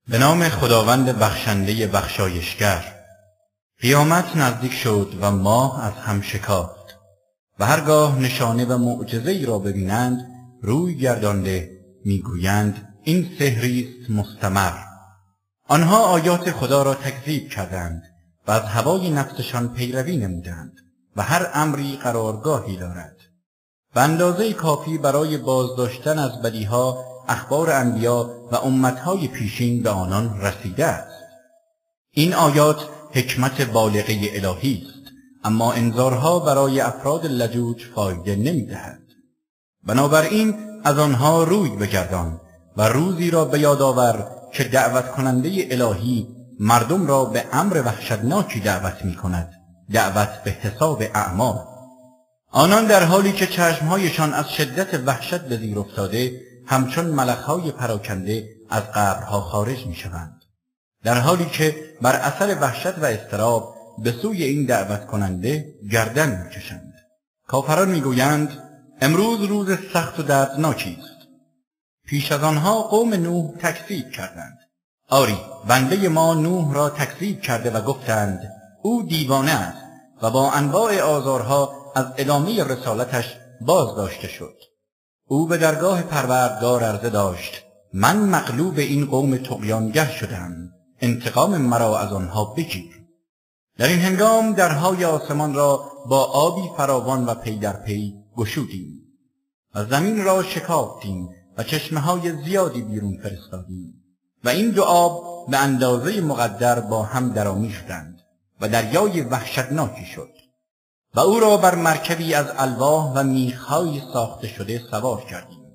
به نام خداوند بخشنده بخشایشگر. قیامت نزدیک شد و ماه از هم شکافت و هرگاه نشانه و معجزه ای را ببینند روی گردانده میگویند این سحری است مستمر. آنها آیات خدا را تکذیب کردند و از هوای نفسشان پیروی نمودند و هر امری قرارگاهی دارد. به اندازه کافی برای بازداشتن از بدیها اخبار انبیا و امتهای پیشین به آنان رسیده است. این آیات حکمت بالغه الهی است، اما انذارها برای افراد لجوج فایده نمی‌دهد. بنابراین از آنها روی بگردان و روزی را به یاد آور که دعوت کننده الهی مردم را به امر وحشتناکی دعوت می‌کند، دعوت به حساب اعمال. آنان در حالی که چشمهایشان از شدت وحشت به زیر افتاده همچون ملخهای پراکنده از قبرها خارج می‌شوند، در حالی که بر اثر وحشت و اضطراب به سوی این دعوت کننده گردن می‌کشند. کافران می‌گویند امروز روز سخت و دردناکی است. پیش از آنها قوم نوح تکذیب کردند. آری، بنده ما نوح را تکذیب کرده و گفتند او دیوانه است و با انواع آزارها از ادامه رسالتش باز داشته شد. او به درگاه پروردگار عرضه داشت من مغلوب این قوم طغیانگر شدم، انتقام مرا از آنها بگیر. در این هنگام درهای آسمان را با آبی فراوان و پی در پی گشودیم و زمین را شکافتیم و چشمه‌های زیادی بیرون فرستادیم و این دو آب به اندازه مقدر با هم درآمیختند و دریای وحشتناکی شد و او را بر مرکبی از الواح و میخ‌های ساخته شده سوار کردیم،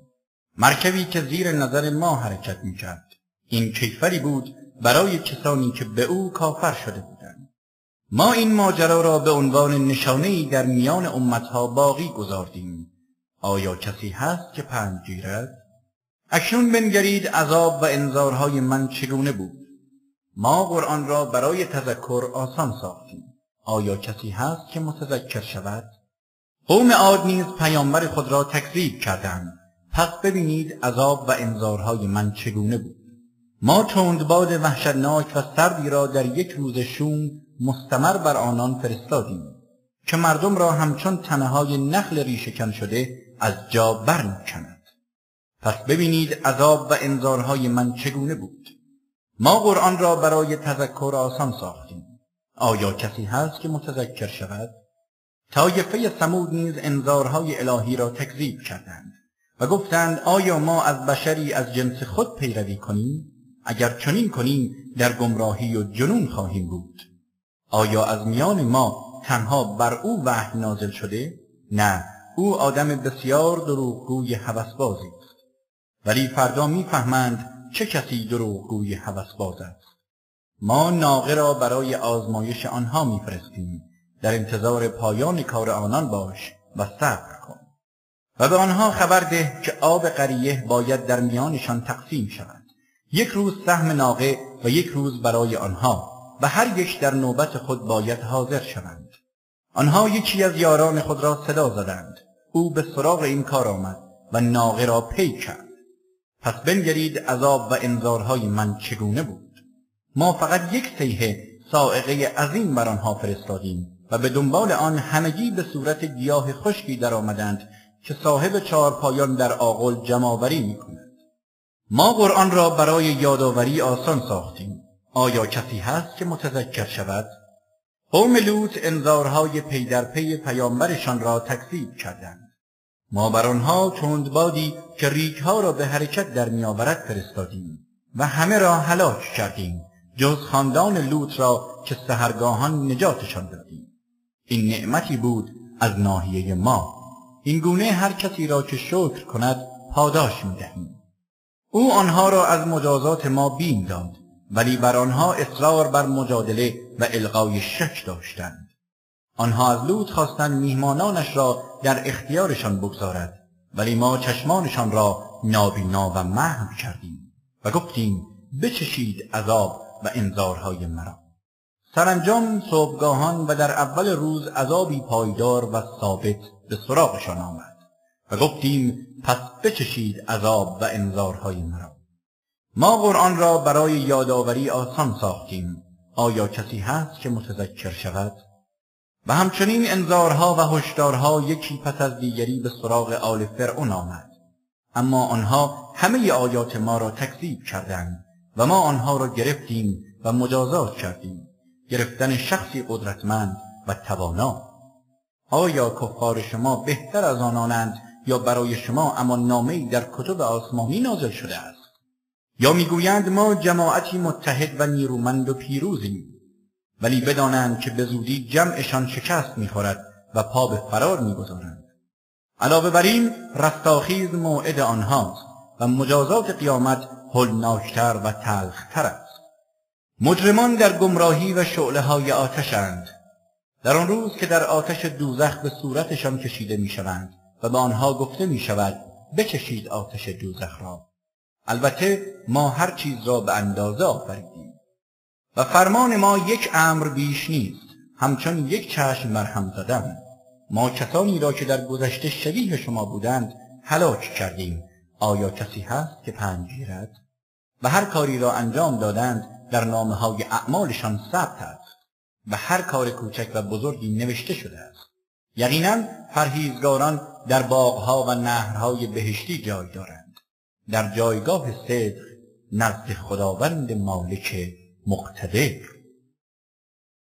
مرکبی که زیر نظر ما حرکت می‌کرد. این کیفری بود برای کسانی که به او کافر شده بودند. ما این ماجرا را به عنوان نشانه‌ای در میان امتها باقی گذاردیم. آیا کسی هست که پند گیرد؟ اکنون بنگرید عذاب و انذارهای من چگونه بود. ما قرآن را برای تذکر آسان ساختیم. آیا کسی هست که متذکر شود؟ قوم عاد نیز پیامبر خود را تکذیب کردند. پس ببینید عذاب و انذارهای من چگونه بود. ما تندباد وحشتناک و سردی را در یک روز شوم مستمر بر آنان فرستادیم که مردم را همچون تنه‌های نخل ریشه‌کن شده از جا برمی‌کند. پس ببینید عذاب و انذارهای من چگونه بود. ما قرآن را برای تذکر آسان ساختیم. آیا کسی هست که متذکر شود؟ طایفه ثمود نیز انذارهای الهی را تکذیب کردند و گفتند آیا ما از بشری از جنس خود پیروی کنیم؟ اگر چنین کنیم در گمراهی و جنون خواهیم بود. آیا از میان ما تنها بر او وحی نازل شده؟ نه، او آدم بسیار دروغگوی هوسبازی است. ولی فردا میفهمند چه کسی دروغگوی هوسباز است. ما ناقه را برای آزمایش آنها میفرستیم. در انتظار پایان کار آنان باش و صبر کن و به آنها خبر ده که آب قریه باید در میانشان تقسیم شود. یک روز سهم ناقه و یک روز برای آنها و هر یک در نوبت خود باید حاضر شوند. آنها یکی از یاران خود را صدا زدند. او به سراغ این کار آمد و ناقه را پی کرد. پس بنگرید عذاب و انذارهای من چگونه بود. ما فقط یک صیحه صاعقه عظیم بر آنها فرستادیم و به دنبال آن همگی به صورت گیاه خشکی در آمدند که صاحب چهارپایان در آغل جمع‌آوری می‌کند. ما قرآن را برای یادآوری آسان ساختیم. آیا کسی هست که متذکر شود؟ قوم لوط انذارهای پی در پی پیامبرشان را تکذیب کردند. ما بر آنها تندبادی که ریگ‌ها را به حرکت در می‌آورد فرستادیم و همه را هلاک کردیم جز خاندان لوط را که سحرگاهان نجاتشان دادیم. این نعمتی بود از ناحیه ما. این گونه هر کسی را که شکر کند پاداش می‌دهیم. او آنها را از مجازات ما بیم داد، ولی بر آنها اصرار بر مجادله و الغای شک داشتند. آنها از لوط خواستند میهمانانش را در اختیارشان بگذارد، ولی ما چشمانشان را نابینا و محو کردیم و گفتیم بچشید عذاب و انذارهای مرا. سرانجام صبحگاهان و در اول روز عذابی پایدار و ثابت به سراغشان آمد و گفتیم پس بچشید عذاب و انذارهای مرا. ما قرآن را برای یادآوری آسان ساختیم. آیا کسی هست که متذکر شود؟ و همچنین انذارها و هشدارها یکی پس از دیگری به سراغ آل فرعون آمد، اما آنها همه آیات ما را تکذیب کردند و ما آنها را گرفتیم و مجازات کردیم، گرفتن شخصی قدرتمند و توانا. آیا کفار شما بهتر از آنانند یا برای شما امان‌نامه‌ای در کتب آسمانی نازل شده است؟ یا میگویند ما جماعتی متحد و نیرومند و پیروزیم، ولی بدانند که به زودی جمعشان شکست می‌خورد و پا به فرار می‌گذارند. علاوه بر این رستاخیز موعد آنهاست و مجازات قیامت هولناکتر و تلختر است. مجرمان در گمراهی و شعله‌های آتشند، در آن روز که در آتش دوزخ به صورتشان کشیده می‌شوند و به آنها گفته می‌شود بکشید آتش دوزخ را. البته ما هر چیز را به اندازه آفریدیم و فرمان ما یک امر بیش نیست، همچون یک چشم مرهم زدن. ما کسانی را که در گذشته شبیه شما بودند هلاک کردیم. آیا کسی هست که پند گیرد؟ و هر کاری را انجام دادند در نامه‌های اعمالشان ثبت است و هر کار کوچک و بزرگی نوشته شده است. یقینا پرهیزگاران در باغها و نهرهای بهشتی جای دارند، در جایگاه صدق نزد خداوند مالک مقتدر.